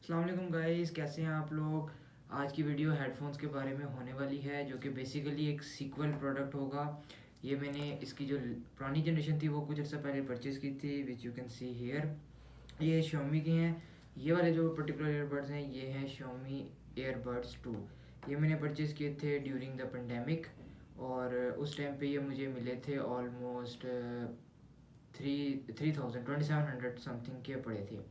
अस्सलाम वालेकुम गाइस, कैसे हैं आप लोग। आज की वीडियो हेडफोन्स के बारे में होने वाली है जो कि बेसिकली एक सीक्वल प्रोडक्ट होगा। ये मैंने इसकी जो पुरानी जनरेशन थी वो कुछ अर्सा पहले परचेज़ की थी, which you can see here. ये Xiaomi के हैं। ये वाले जो पर्टिकुलर ईयरबड्स हैं ये हैं Xiaomi एयरबड्स 2। ये मैंने परचेज़ किए थे ड्यूरिंग द पेंडेमिक, और उस टाइम पे ये मुझे मिले थे ऑलमोस्ट 3700 समथिंग के पड़े थे।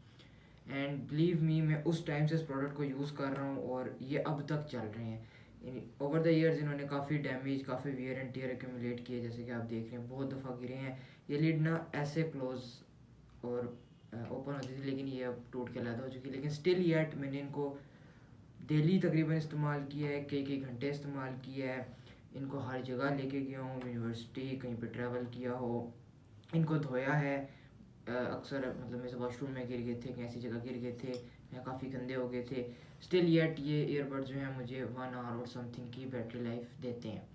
एंड बिलीव मी, मैं उस टाइम से इस प्रोडक्ट को यूज़ कर रहा हूँ और ये अब तक चल रहे हैं। ओवर द ईयर्स इन्होंने काफ़ी डैमेज, काफ़ी वियर एंड टीयर एक्यूमुलेट किए, जैसे कि आप देख रहे हैं बहुत दफ़ा गिरे हैं। ये लीड ना ऐसे क्लोज और ओपन होती थी, लेकिन ये अब टूट के अलग हो चुकी है। लेकिन स्टिल येट मैंने इनको डेली तकरीबन इस्तेमाल किया है, कई कई घंटे इस्तेमाल किया है। इनको हर जगह लेके गया हूँ, यूनिवर्सिटी कहीं पे ट्रैवल किया हो, इनको धोया है। अक्सर मतलब मेरे वॉशरूम में गिर गए थे, कहीं ऐसी जगह गिर गए थे या काफ़ी गंदे हो गए थे। स्टिल येट ये ईयरबड जो हैं मुझे 1 आवर और समथिंग की बैटरी लाइफ देते हैं।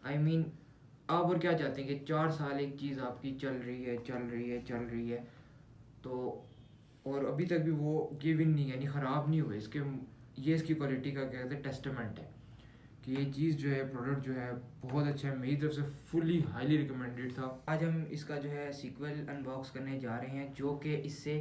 आई मीन, आप और क्या चाहते हैं कि 4 साल एक चीज़ आपकी चल रही है, चल रही है, चल रही है, तो और अभी तक भी वो गिव इन नहीं, यानी ख़राब नहीं हुए इसके। ये इसकी क्वालिटी का क्या कहते हैं टेस्टामेंट है कि ये चीज़ जो है, प्रोडक्ट जो है बहुत अच्छा है। मेरी तरफ से फुली हाईली रिकमेंडेड था। आज हम इसका जो है सीक्वल अनबॉक्स करने जा रहे हैं जो कि इससे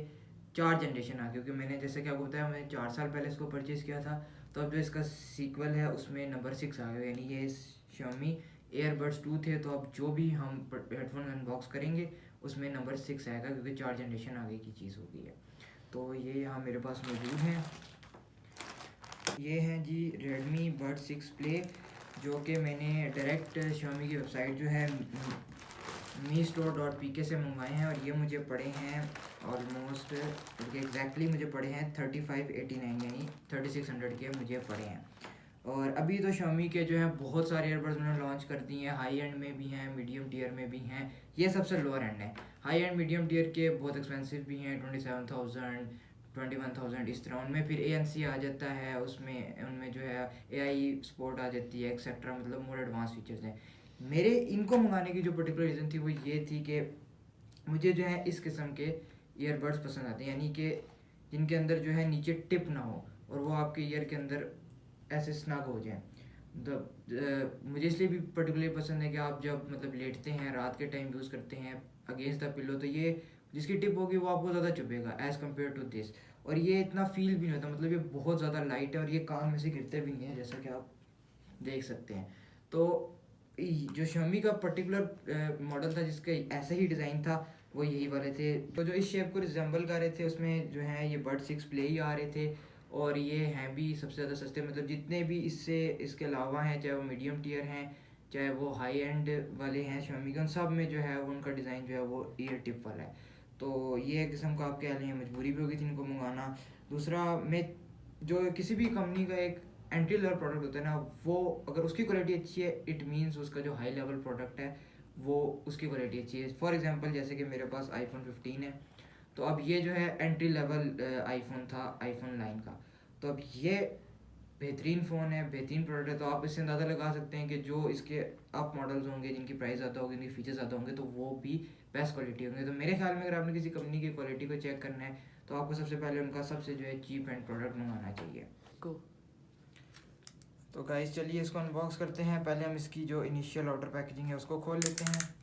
4 जनरेशन आ, क्योंकि मैंने जैसे कि आपको बताया मैंने 4 साल पहले इसको परचेज़ किया था। तो अब जो इसका सीक्वल है उसमें नंबर 6 आ गया, यानी ये Xiaomi एयरबड्स 2 थे। तो अब जो भी हम हेडफोन अनबॉक्स करेंगे उसमें नंबर 6 आएगा, क्योंकि 4 जनरेशन आगे की चीज़ हो गई है। तो ये यहाँ मेरे पास मौजूद हैं। ये हैं जी Redmi Bud 6 Play, जो कि मैंने डायरेक्ट Xiaomi की वेबसाइट जो है मी स्टोर डॉट पी के से मंगवाए हैं, और ये मुझे पड़े हैं ऑलमोस्ट, एग्जैक्टली मुझे पड़े हैं 3589, यानी 3600 के मुझे पड़े हैं। और अभी तो Xiaomi के जो है बहुत सारे एयरबड्स उन्होंने लॉन्च कर दिए हैं, हाई एंड में भी हैं, मीडियम टीयर में भी हैं। ये सबसे लोअर एंड है। हाई एंड मीडियम टीयर के बहुत एक्सपेंसिव भी हैं, 27,000 21,000 इस तरह। उनमें फिर ANC आ जाता है, उसमें उनमें जो है AI सपोर्ट आ जाती है एक्सेट्रा, मतलब मोर एडवांस फीचर्स हैं। मेरे इनको मंगाने की जो पर्टिकुलर रीज़न थी वो ये थी कि मुझे जो है इस किस्म के ईयरबड्स पसंद आते हैं, यानी कि जिनके अंदर जो है नीचे टिप ना हो और वो आपके ईयर के अंदर ऐसे स्नग हो जाए। मतलब मुझे इसलिए भी पर्टिकुलरली पसंद है कि आप जब मतलब लेटते हैं रात के टाइम यूज़ करते हैं अगेंस्ट द पिलो, तो ये जिसकी टिप होगी वो आपको ज़्यादा चुभेगा एज़ कम्पेयर टू दिस। और ये इतना फील भी नहीं होता, मतलब ये बहुत ज़्यादा लाइट है और ये कान में से गिरते भी नहीं है, जैसा कि आप देख सकते हैं। तो जो Xiaomi का पर्टिकुलर मॉडल था जिसका ऐसा ही डिज़ाइन था, वो यही वाले थे। तो जो इस शेप को रिजेंबल कर रहे थे उसमें जो है ये Bud 6 Play ही आ रहे थे। और ये हैं भी सबसे ज़्यादा सस्ते, मतलब जितने भी इससे इसके अलावा हैं, चाहे वो मीडियम टीयर हैं, चाहे वो हाई एंड वाले हैं Xiaomi के, उन सब में जो है उनका डिज़ाइन जो है वो ईयर टिप वाला है। तो ये एक किस्म का आप कह लें मजबूरी भी होगी थी इनको मंगाना। दूसरा, मैं जो किसी भी कंपनी का एक एंट्री लेवल प्रोडक्ट होता है ना, वो अगर उसकी क्वालिटी अच्छी है इट मीन्स उसका जो हाई लेवल प्रोडक्ट है वो उसकी क्वालिटी अच्छी है। फॉर एग्जांपल जैसे कि मेरे पास iPhone 15 है, तो अब ये जो है एंट्री लेवल आईफोन था iPhone 9 का। तो अब ये बेहतरीन फ़ोन है, बेहतरीन प्रोडक्ट है। तो आप इससे अंदाज़ा लगा सकते हैं कि जो इसके अप मॉडल्स होंगे जिनकी प्राइस ज़्यादा होगी, जिनके फीचर्स ज़्यादा होंगे, तो वो भी बेस्ट क्वालिटी होंगे। तो मेरे ख्याल में अगर आपने किसी कंपनी की क्वालिटी को चेक करना है तो आपको सबसे पहले उनका सबसे जो है चीप एंड प्रोडक्ट मंगाना चाहिए। को तो गाइस चलिए इसको अनबॉक्स करते हैं। पहले हम इसकी जो इनिशियल आउटर पैकेजिंग है उसको खोल लेते हैं।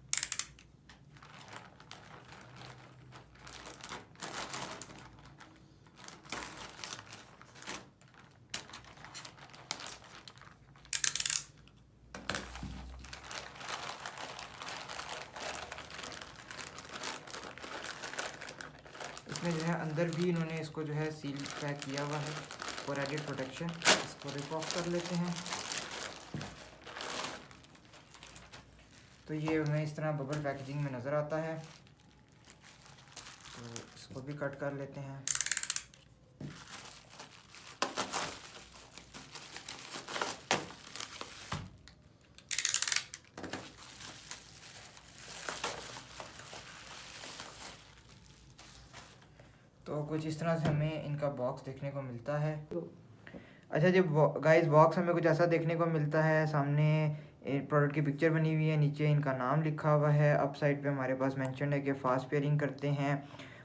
इसमें जो है अंदर भी इन्होंने इसको जो है सील पैक किया हुआ है फॉर एडिड प्रोटेक्शन। इसको रिप ऑफ कर लेते हैं। तो ये हमें इस तरह बबल पैकेजिंग में नज़र आता है, तो इसको भी कट कर लेते हैं। तो कुछ इस तरह से हमें इनका बॉक्स देखने को मिलता है। अच्छा जी गाइस, बॉक्स हमें कुछ ऐसा देखने को मिलता है। सामने प्रोडक्ट की पिक्चर बनी हुई है, नीचे इनका नाम लिखा हुआ है, अप साइड पे हमारे पास मेंशन है कि फास्ट पेयरिंग करते हैं।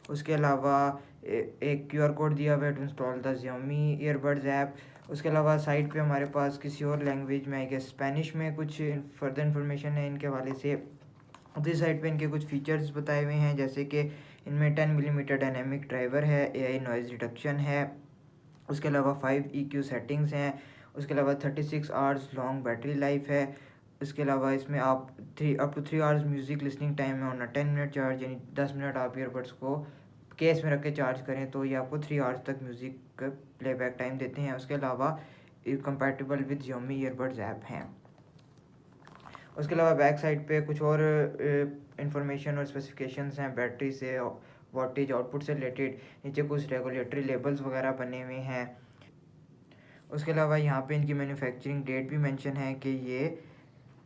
उसके अलावा एक क्यूआर कोड दिया हुआ है to install the Xiaomi earbuds app. उसके अलावा साइट पे हमारे पास किसी और लैंग्वेज में, आई गेस स्पेनिश में, कुछ फर्दर इन्फॉर्मेशन है इनके हवाले से। दूसरी साइड पे इनके कुछ फीचर्स बताए हुए हैं, जैसे कि इनमें 10 मिलीमीटर डायनेमिक ड्राइवर है, AI नॉइज़ रिडक्शन है, उसके अलावा 5 EQ सेटिंग्स हैं, उसके अलावा 36 आवर्स लॉन्ग बैटरी लाइफ है। इसके अलावा इसमें आप up to 3 hours music listening time है ऑन 10 मिनट चार्ज, यानी 10 मिनट आप ईयरबड्स को केस में रख के चार्ज करें तो ये आपको 3 आवर्स तक म्यूज़िक प्लेबैक टाइम देते हैं। उसके अलावा compatible with Xiaomi earbuds app हैं। उसके अलावा बैक साइड पे कुछ और इंफॉर्मेशन और स्पेसिफिकेशंस हैं बैटरी से, वोल्टेज आउटपुट से रिलेटेड। नीचे कुछ रेगुलेटरी लेबल्स वगैरह बने हुए हैं। उसके अलावा यहाँ पे इनकी मैन्युफैक्चरिंग डेट भी मेंशन है कि ये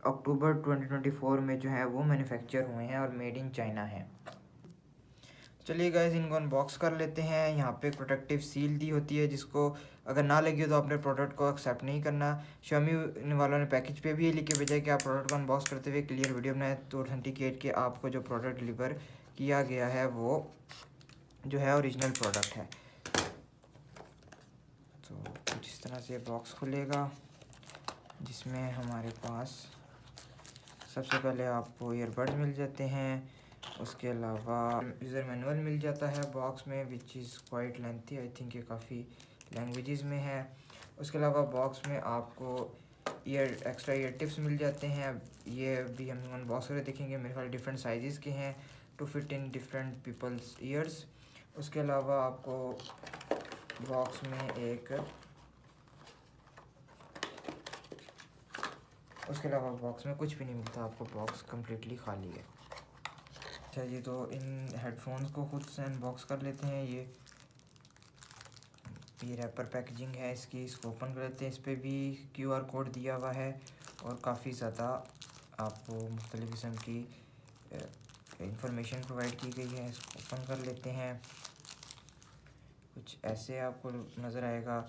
अक्टूबर 2024 में जो है वो मैन्युफैक्चर हुए हैं और मेड इन चाइना है। चलिए गाइस, इनको अनबॉक्स कर लेते हैं। यहाँ पे प्रोटेक्टिव सील दी होती है, जिसको अगर ना लगी हो तो आपने प्रोडक्ट को एक्सेप्ट नहीं करना। Xiaomi वालों ने पैकेज पे भी ये लिख के भेजा है कि आप प्रोडक्ट को अनबॉक्स करते हुए क्लियर वीडियो बनाए तो ऑथेंटिकेट कि आपको जो प्रोडक्ट डिलीवर किया गया है वो जो है ओरिजिनल प्रोडक्ट है। तो कुछ इस तरह से बॉक्स खुलेगा, जिसमें हमारे पास सबसे पहले आपको ईयरबड्स मिल जाते हैं। उसके अलावा यूज़र मैनुअल मिल जाता है बॉक्स में, which is quite lengthy, I think ये काफ़ी लैंग्वेजेस में है। उसके अलावा बॉक्स में आपको एक्स्ट्रा ईयर टिप्स मिल जाते हैं। ये भी हम अनबॉक्स करके देखेंगे। मेरे ख्याल डिफरेंट साइज़ के हैं to fit in different peoples ears. उसके अलावा आपको बॉक्स में उसके अलावा बॉक्स में कुछ भी नहीं मिलता, आपको बॉक्स कम्प्लीटली खाली है। अच्छा जी, तो इन हेडफोन्स को खुद से अनबॉक्स कर लेते हैं। ये रैपर पैकेजिंग है इसकी, इसको ओपन कर लेते हैं। इस पर भी QR कोड दिया हुआ है और काफ़ी ज़्यादा आपको मुख्तलिफ़ किस्म की इंफॉर्मेशन प्रोवाइड की गई है। इसको ओपन कर लेते हैं। कुछ ऐसे आपको नज़र आएगा,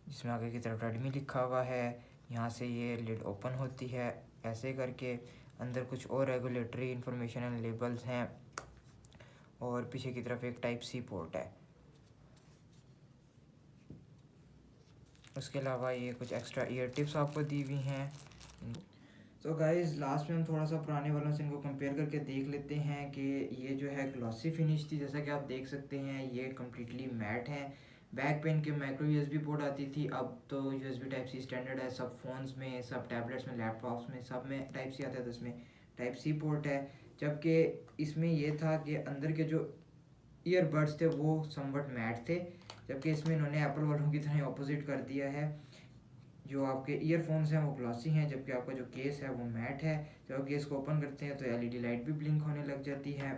जिसमें आगे की तरफ रेडमी लिखा हुआ है। यहाँ से ये लिड ओपन होती है ऐसे करके। अंदर कुछ और रेगुलेटरी इंफॉर्मेशन एंड लेबल्स हैं और पीछे की तरफ एक Type-C पोर्ट है। उसके अलावा ये कुछ एक्स्ट्रा ईयर टिप्स आपको दी हुई हैं। तो गाइस, लास्ट में हम थोड़ा सा पुराने वालों से इनको कंपेयर करके देख लेते हैं कि ये जो है ग्लॉसी फिनिश थी, जैसा कि आप देख सकते हैं ये कम्प्लीटली मैट है। बैक पे इनके माइक्रो USB पोर्ट आती थी, अब तो USB Type-C स्टैंडर्ड है सब फ़ोन्स में, सब टैबलेट्स में, लैपटॉप्स में, सब में Type-C आता है, तो इसमें Type-C पोर्ट है। जबकि इसमें ये था कि अंदर के जो ईयरबड्स थे वो समवट मैट थे, जबकि इसमें इन्होंने एप्पल वालों की तरह ऑपोजिट कर दिया है। जो आपके ईयरफोन्स हैं वो ग्लॉसी हैं, जबकि आपका जो केस है वो मैट है। जब आप केस को ओपन करते हैं तो LED लाइट भी ब्लिंक होने लग जाती है।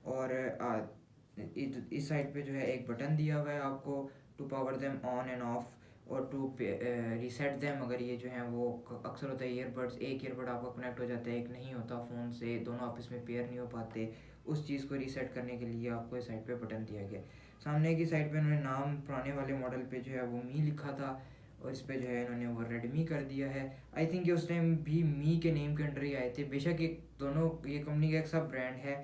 और इस साइड पे जो है एक बटन दिया हुआ है आपको to power them on and off और टू रीसेट देम। अगर ये जो है वो अक्सर होता है ईयरबड्स, एक ईयरबड आपका कनेक्ट हो जाता है, एक नहीं होता फ़ोन से, दोनों आपस में पेयर नहीं हो पाते। उस चीज़ को रीसेट करने के लिए आपको इस साइड पे बटन दिया गया। सामने की साइड पे उन्होंने नाम पुराने वाले मॉडल पे जो है वो मी लिखा था और इस पे जो है इन्होंने वो रेडमी कर दिया है। आई थिंक ये उस टाइम भी मी के नेम के अंडर ही आए थे। बेशक एक दोनों ये कंपनी का एक सब ब्रांड है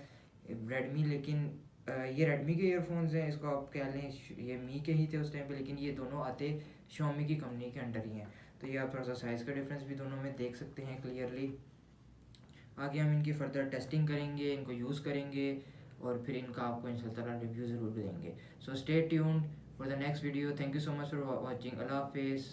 रेडमी, लेकिन ये रेडमी के ईयरफोन्स हैं, इसको आप कह लें ये मी के ही थे उस टाइम पे, लेकिन ये दोनों आते Xiaomi की कंपनी के अंडर ही हैं। तो ये आप थोड़ा सा साइज़ का डिफरेंस भी दोनों में देख सकते हैं क्लियरली। आगे हम इनकी फर्दर टेस्टिंग करेंगे, इनको यूज़ करेंगे और फिर इनका आपको इंशाल्लाह रिव्यू ज़रूर देंगे। So stay tuned for the next video. Thank you so much for watching. अल्लाह हाफिज़।